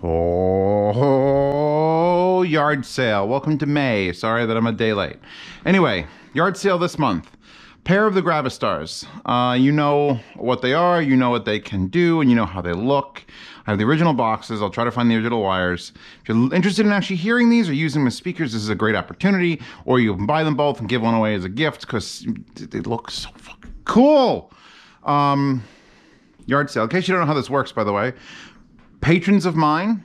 Oh, yard sale. Welcome to May. Sorry that I'm a day late. Anyway, yard sale this month. Pair of the Gravistars. You know what they are, you know what they can do, and you know how they look. I have the original boxes. I'll try to find the original wires. If you're interested in actually hearing these or using them as speakers, this is a great opportunity. Or you can buy them both and give one away as a gift because they look so fucking cool. Yard sale. In case you don't know how this works, by the way, patrons of mine,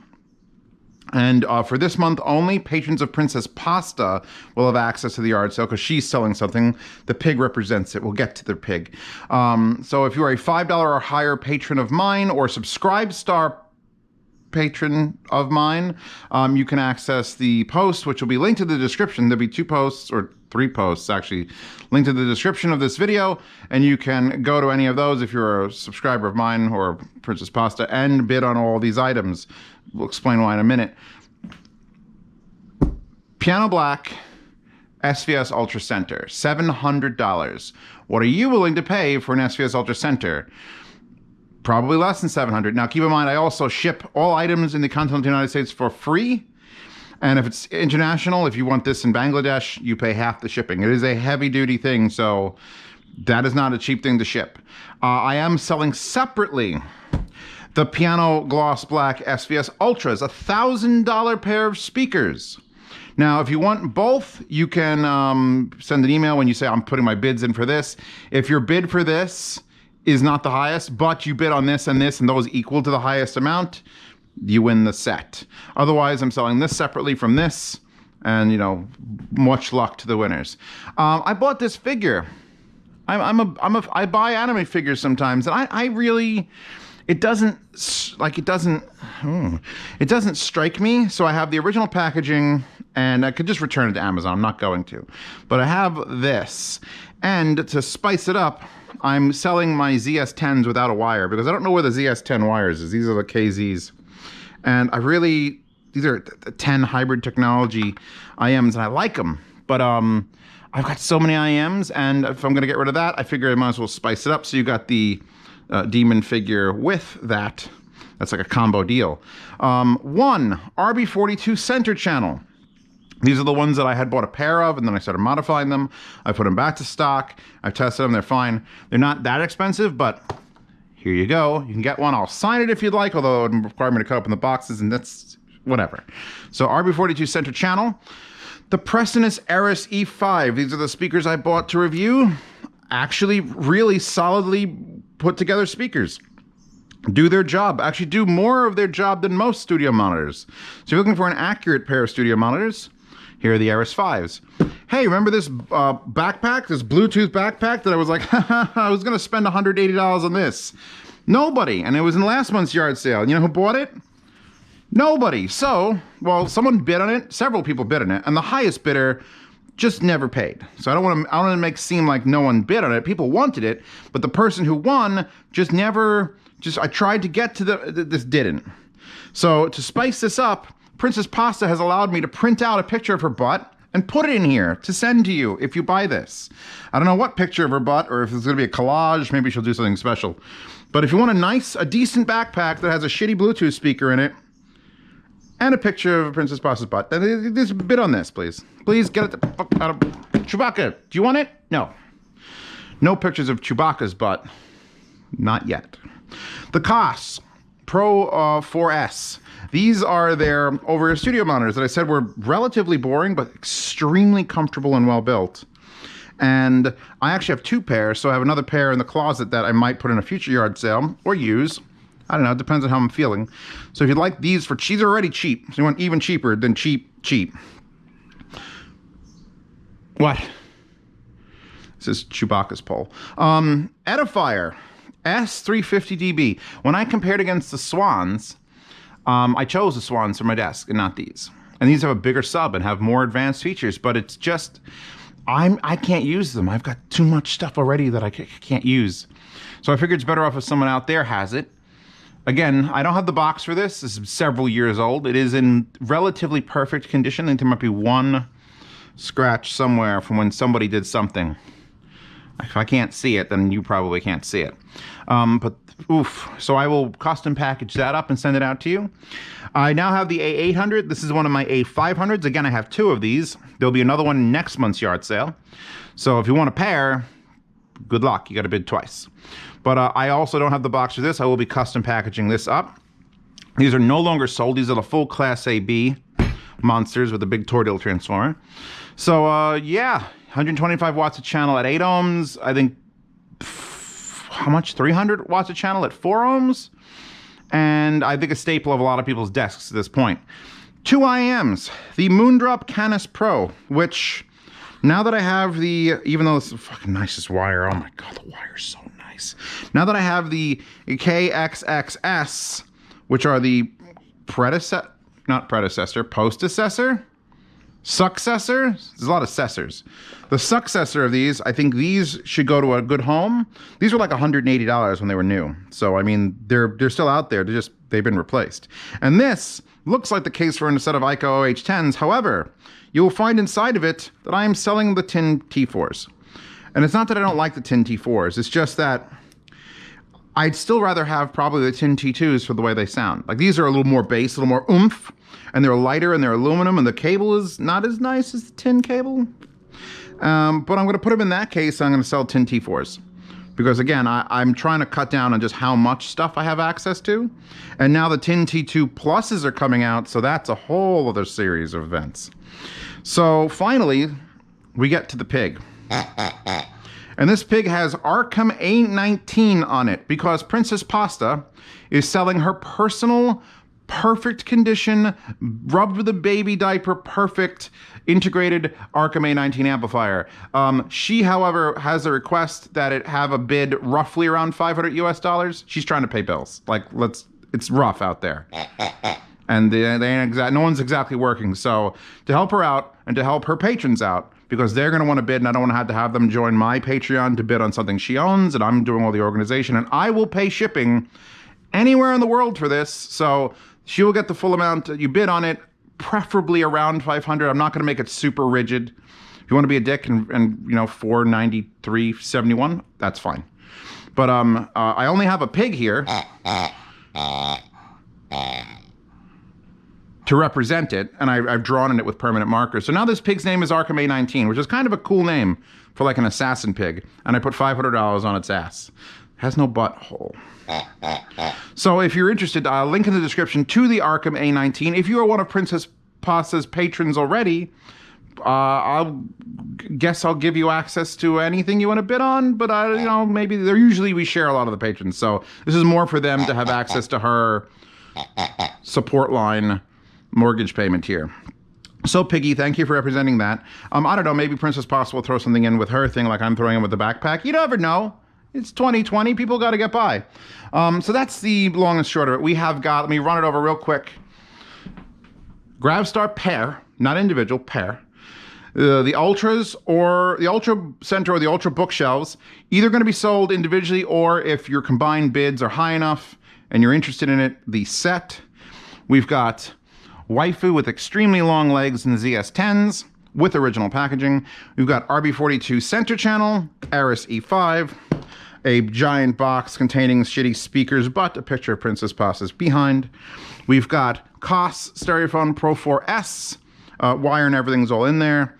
and for this month only, patrons of Princess Pasta will have access to the yard sale because she's selling something. The pig represents it. We'll get to the pig. So if you are a $5 or higher patron of mine or Subscribe Star patron of mine, you can access the post, which will be linked to the description. There'll be 2 posts, or 3 posts actually, linked to the description of this video, and you can go to any of those if you're a subscriber of mine or Princess Pasta and bid on all these items. We'll explain why in a minute. Piano Black SVS Ultra Center, $700. What are you willing to pay for an SVS Ultra Center? Probably less than $700. Now keep in mind, I also ship all items in the continental United States for free. And if it's international, if you want this in Bangladesh, you pay half the shipping. It is a heavy duty thing, so that is not a cheap thing to ship. I am selling separately the Piano Gloss Black SVS Ultras, $1,000 pair of speakers. Now, if you want both, you can send an email when you say, I'm putting my bids in for this. If your bid for this is not the highest, but you bid on this, and those equal to the highest amount, you win the set. Otherwise, I'm selling this separately from this, and, you know, much luck to the winners. I bought this figure. I buy anime figures sometimes, and I really... It doesn't strike me. So I have the original packaging, and I could just return it to Amazon. I'm not going to. But I have this. And to spice it up, I'm selling my ZS10s without a wire because I don't know where the ZS10 wires is. These are the KZs. And these are 10 hybrid technology IMs, and I like them. But I've got so many IMs, and if I'm going to get rid of that, I figure I might as well spice it up. So you got the demon figure with that. That's like a combo deal. One RB42 center channel. These are the ones that I had bought a pair of, and then I started modifying them. I put them back to stock. I tested them. They're fine. They're not that expensive, but here you go. You can get one. I'll sign it if you'd like, although it would require me to cut open the boxes, and that's whatever. So RB42 center channel. The Prestonus Eris E5. These are the speakers I bought to review. Actually, really solidly put together speakers. Do their job. Actually do more of their job than most studio monitors. So if you're looking for an accurate pair of studio monitors, here are the Eris 5s. Hey, remember this backpack, this Bluetooth backpack that I was like, I was going to spend $180 on this. Nobody. And it was in last month's yard sale. You know who bought it? Nobody. So, well, someone bid on it. Several people bid on it. And the highest bidder just never paid. So I don't want to make it seem like no one bid on it. People wanted it, but the person who won just never, I tried to get to this didn't. So to spice this up, Princess Pasta has allowed me to print out a picture of her butt and put it in here to send to you if you buy this. I don't know what picture of her butt, or if it's going to be a collage, maybe she'll do something special. But if you want a decent backpack that has a shitty Bluetooth speaker in it, and a picture of Princess Pasta's butt. Just bid on this, please. Please get it the fuck out of... Chewbacca, do you want it? No. No pictures of Chewbacca's butt. Not yet. The Koss Pro 4S. These are their over-ear studio monitors that I said were relatively boring, but extremely comfortable and well-built. And I actually have 2 pairs, so I have another pair in the closet that I might put in a future yard sale or use. I don't know, it depends on how I'm feeling. So if you'd like these these are already cheap. So you want even cheaper than cheap. What? This is Chewbacca's pole. Edifier S350dB. When I compared against the Swans, I chose the Swans for my desk and not these. And these have a bigger sub and have more advanced features, but it's just, I can't use them. I've got too much stuff already that I can't use. So I figured it's better off if someone out there has it. Again, I don't have the box for this. This is several years old. It is in relatively perfect condition. I think there might be one scratch somewhere from when somebody did something. If I can't see it, then you probably can't see it. But oof. So I will custom package that up and send it out to you. I now have the A800. This is one of my A500s. Again, I have 2 of these. There'll be another one next month's yard sale. So if you want a pair, good luck. You got to bid twice. But I also don't have the box for this. I will be custom packaging this up. These are no longer sold. These are the full Class AB monsters with the big Tordil transformer. So yeah, 125 watts a channel at 8 ohms. I think, how much? 300 watts a channel at 4 ohms. And I think a staple of a lot of people's desks at this point. 2 IMs. The Moondrop Canis Pro, which now that I have the, even though it's the fucking nicest wire, oh my God, the wire's so nice. Now that I have the KXXS, which are the predecessor, not predecessor, postecessor, successor. There's a lot of cessors. The successor of these, I think these should go to a good home. These were like $180 when they were new. So I mean, they're still out there. They've been replaced. And this looks like the case for a set of ICO OH10s. However, you will find inside of it that I am selling the tin T4s. And it's not that I don't like the tin T4s. It's just that I'd still rather have probably the tin T2s for the way they sound. Like these are a little more bass, a little more oomph, and they're lighter and they're aluminum, and the cable is not as nice as the tin cable. But I'm going to put them in that case. I'm going to sell tin T4s. Because again, I'm trying to cut down on just how much stuff I have access to. And now the tin T2 Pluses are coming out, so that's a whole other series of events. So finally, we get to the pig. And this pig has Arkham A19 on it because Princess Pasta is selling her personal, perfect condition, rubbed with a baby diaper, perfect integrated Arkham A19 amplifier. She, however, has a request that it have a bid roughly around $500 US. She's trying to pay bills. Like, it's rough out there. And they ain't no one's exactly working. So to help her out and to help her patrons out, because they're going to want to bid, and I don't want to have them join my Patreon to bid on something she owns, and I'm doing all the organization, and I will pay shipping anywhere in the world for this. So she will get the full amount. You bid on it, preferably around 500. I'm not going to make it super rigid. If you want to be a dick and you know, 493.71, that's fine. But I only have a pig here to represent it, and I've drawn in it with permanent markers. So now this pig's name is Arkham A19, which is kind of a cool name for like an assassin pig. And I put $500 on its ass. It has no butthole. So if you're interested, I'll link in the description to the Arkham A19. If you are one of Princess Pasta's patrons already, I'll give you access to anything you want to bid on, but you know, maybe usually we share a lot of the patrons. So this is more for them to have access to her support line mortgage payment here. So Piggy, thank you for representing that. I don't know, maybe Princess Pasta will throw something in with her thing like I'm throwing in with the backpack. You never know. It's 2020, people got to get by. So that's the long and short of it. We have got, let me run it over real quick. Gravstar pair, not individual, pair. The Ultras or the Ultra Center or the Ultra bookshelves, either going to be sold individually, or if your combined bids are high enough and you're interested in it, the set. We've got Waifu with extremely long legs in the ZS10s with original packaging. We've got RB42 center channel, Aris E5, a giant box containing shitty speakers, but a picture of Princess Pasta's behind. We've got Koss Stereophone Pro 4S, wire and everything's all in there.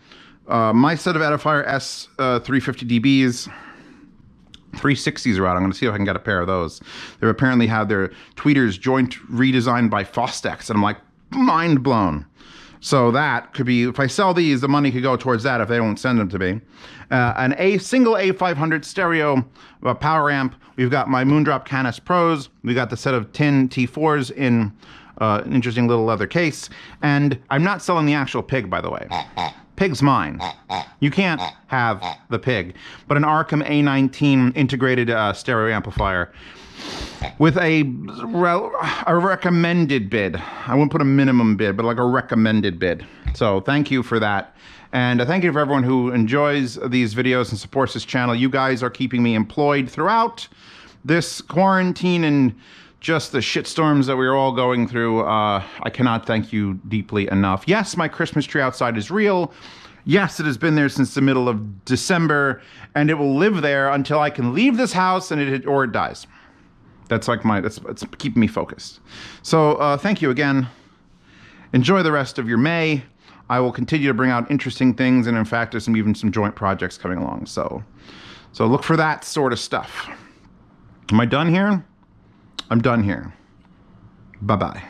My set of Edifier S350 dBs. 360s are out. I'm going to see if I can get a pair of those. They apparently have their tweeters joint redesigned by Fostex, and I'm like, mind blown. So that could be, if I sell these, the money could go towards that if they don't send them to me. A single A500 stereo power amp. We've got my Moondrop Canis Pros. We got the set of tin T4s in an interesting little leather case. And I'm not selling the actual pig, by the way. Pig's mine. You can't have the pig. But an Arkham A19 integrated stereo amplifier with a recommended bid. I wouldn't put a minimum bid, but like a recommended bid. So thank you for that. And thank you for everyone who enjoys these videos and supports this channel. You guys are keeping me employed throughout this quarantine and just the shitstorms that we're all going through. I cannot thank you deeply enough. Yes, my Christmas tree outside is real. Yes, it has been there since the middle of December, and it will live there until I can leave this house or it dies. That's like it's keeping me focused. So thank you again. Enjoy the rest of your May. I will continue to bring out interesting things, and in fact, there's even some joint projects coming along. So look for that sort of stuff. Am I done here? I'm done here. Bye-bye.